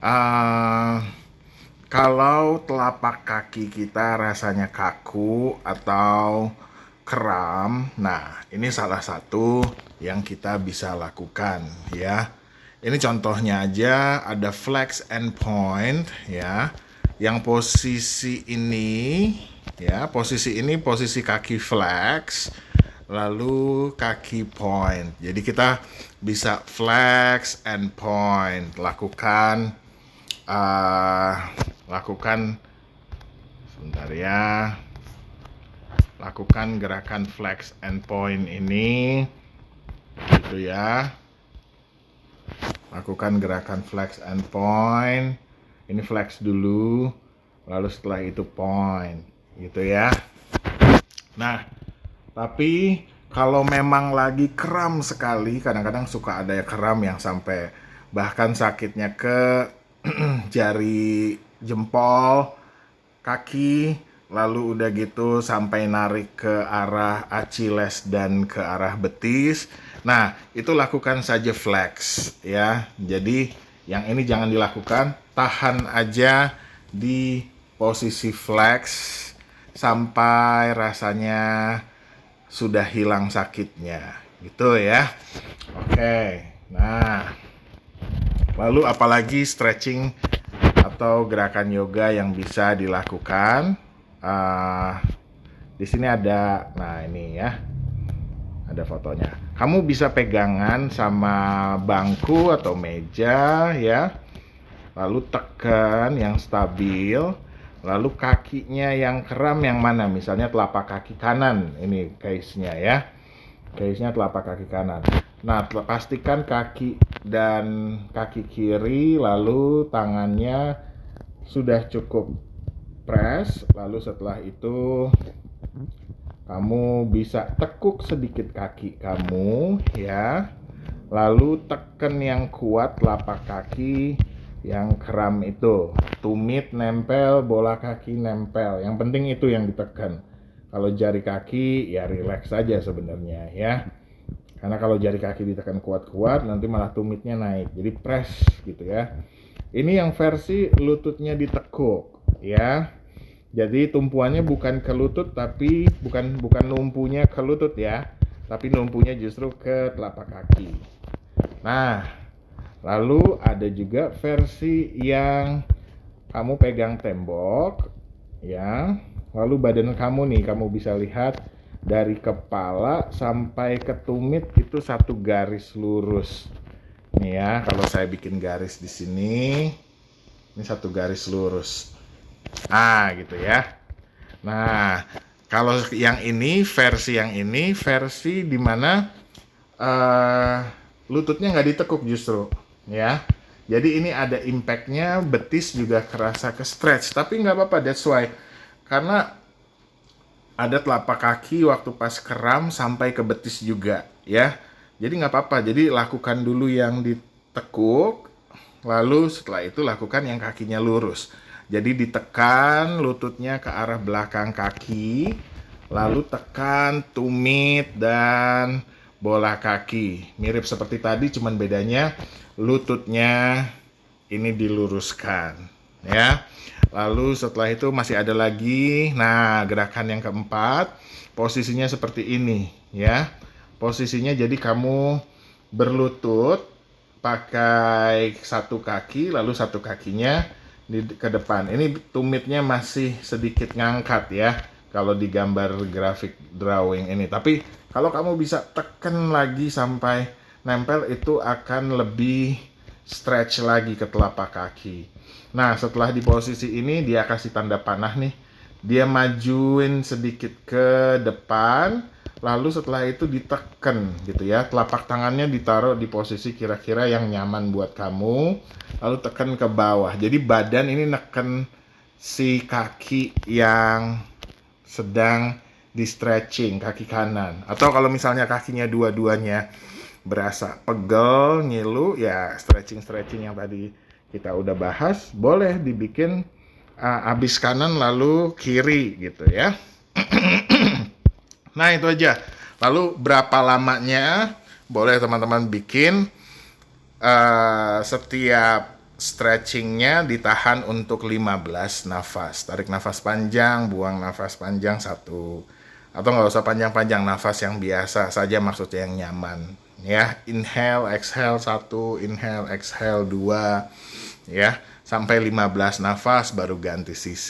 Ah, kalau telapak kaki kita rasanya kaku atau kram, nah ini salah satu yang kita bisa lakukan ya. Ini contohnya aja ada flex and point ya. Yang posisi ini posisi kaki flex, lalu kaki point. Jadi kita bisa flex and point, uh, lakukan sebentar ya, lakukan gerakan flex and point ini gitu ya. Lakukan gerakan flex and point. Ini flex dulu, lalu setelah itu point gitu ya. Nah, tapi kalau memang lagi kram sekali, kadang-kadang suka ada kram yang sampai bahkan sakitnya ke jari jempol kaki, lalu udah gitu sampai narik ke arah Achilles dan ke arah betis. Nah, itu lakukan saja flex ya. Jadi yang ini jangan dilakukan, tahan aja di posisi flex sampai rasanya sudah hilang sakitnya gitu ya. Oke. Nah, lalu apalagi stretching atau gerakan yoga yang bisa dilakukan. Di sini ada, nah ini ya, ada fotonya. Kamu bisa pegangan sama bangku atau meja ya, lalu tekan yang stabil, lalu kakinya yang kram yang mana? Misalnya telapak kaki kanan, ini case-nya ya, case-nya telapak kaki kanan. Nah, pastikan kaki dan kaki kiri, lalu tangannya sudah cukup press, lalu setelah itu kamu bisa tekuk sedikit kaki kamu ya, lalu tekan yang kuat telapak kaki yang kram itu, tumit nempel, bola kaki nempel, yang penting itu yang ditekan. Kalau jari kaki ya relax saja sebenarnya ya, karena kalau jari kaki ditekan kuat-kuat nanti malah tumitnya naik, jadi press gitu ya. Ini yang versi lututnya ditekuk ya. Jadi tumpuannya bukan ke lutut, tapi bukan numpunya ke lutut ya, tapi numpunya justru ke telapak kaki. Nah, lalu ada juga versi yang kamu pegang tembok ya. Lalu badan kamu nih, kamu bisa lihat dari kepala sampai ke tumit itu satu garis lurus. Nih ya, kalau saya bikin garis di sini, ini satu garis lurus. Gitu ya. Nah, kalau yang ini versi dimana lututnya nggak ditekuk justru, ya. Jadi ini ada impactnya, betis juga kerasa ke stretch, tapi nggak apa-apa, that's why. Karena ada telapak kaki waktu pas kram sampai ke betis juga, ya. Jadi nggak apa-apa, jadi lakukan dulu yang ditekuk, lalu setelah itu lakukan yang kakinya lurus. Jadi ditekan lututnya ke arah belakang kaki, lalu tekan tumit dan bola kaki. Mirip seperti tadi, cuman bedanya lututnya ini diluruskan, ya. Lalu setelah itu masih ada lagi. Nah, gerakan yang keempat, posisinya seperti ini, ya. Posisinya jadi kamu berlutut, pakai satu kaki, lalu satu kakinya ke depan. Ini tumitnya masih sedikit ngangkat ya, kalau di gambar grafik drawing ini. Tapi kalau kamu bisa tekan lagi sampai nempel, itu akan lebih stretch lagi ke telapak kaki. Nah, setelah di posisi ini dia kasih tanda panah nih. Dia majuin sedikit ke depan, lalu setelah itu ditekan gitu ya. Telapak tangannya ditaruh di posisi kira-kira yang nyaman buat kamu, lalu tekan ke bawah. Jadi badan ini neken si kaki yang sedang di stretching, kaki kanan. Atau kalau misalnya kakinya dua-duanya berasa pegel, ngilu, ya stretching yang tadi kita udah bahas, boleh dibikin abis kanan lalu kiri gitu ya. Nah, itu aja. Lalu berapa lamanya boleh teman-teman bikin setiap stretchingnya ditahan untuk 15 nafas. Tarik nafas panjang, buang nafas panjang 1. Atau nggak usah panjang-panjang, nafas yang biasa saja, maksudnya yang nyaman. Ya, inhale, exhale 1, inhale, exhale 2, ya, sampai 15 nafas baru ganti sisi.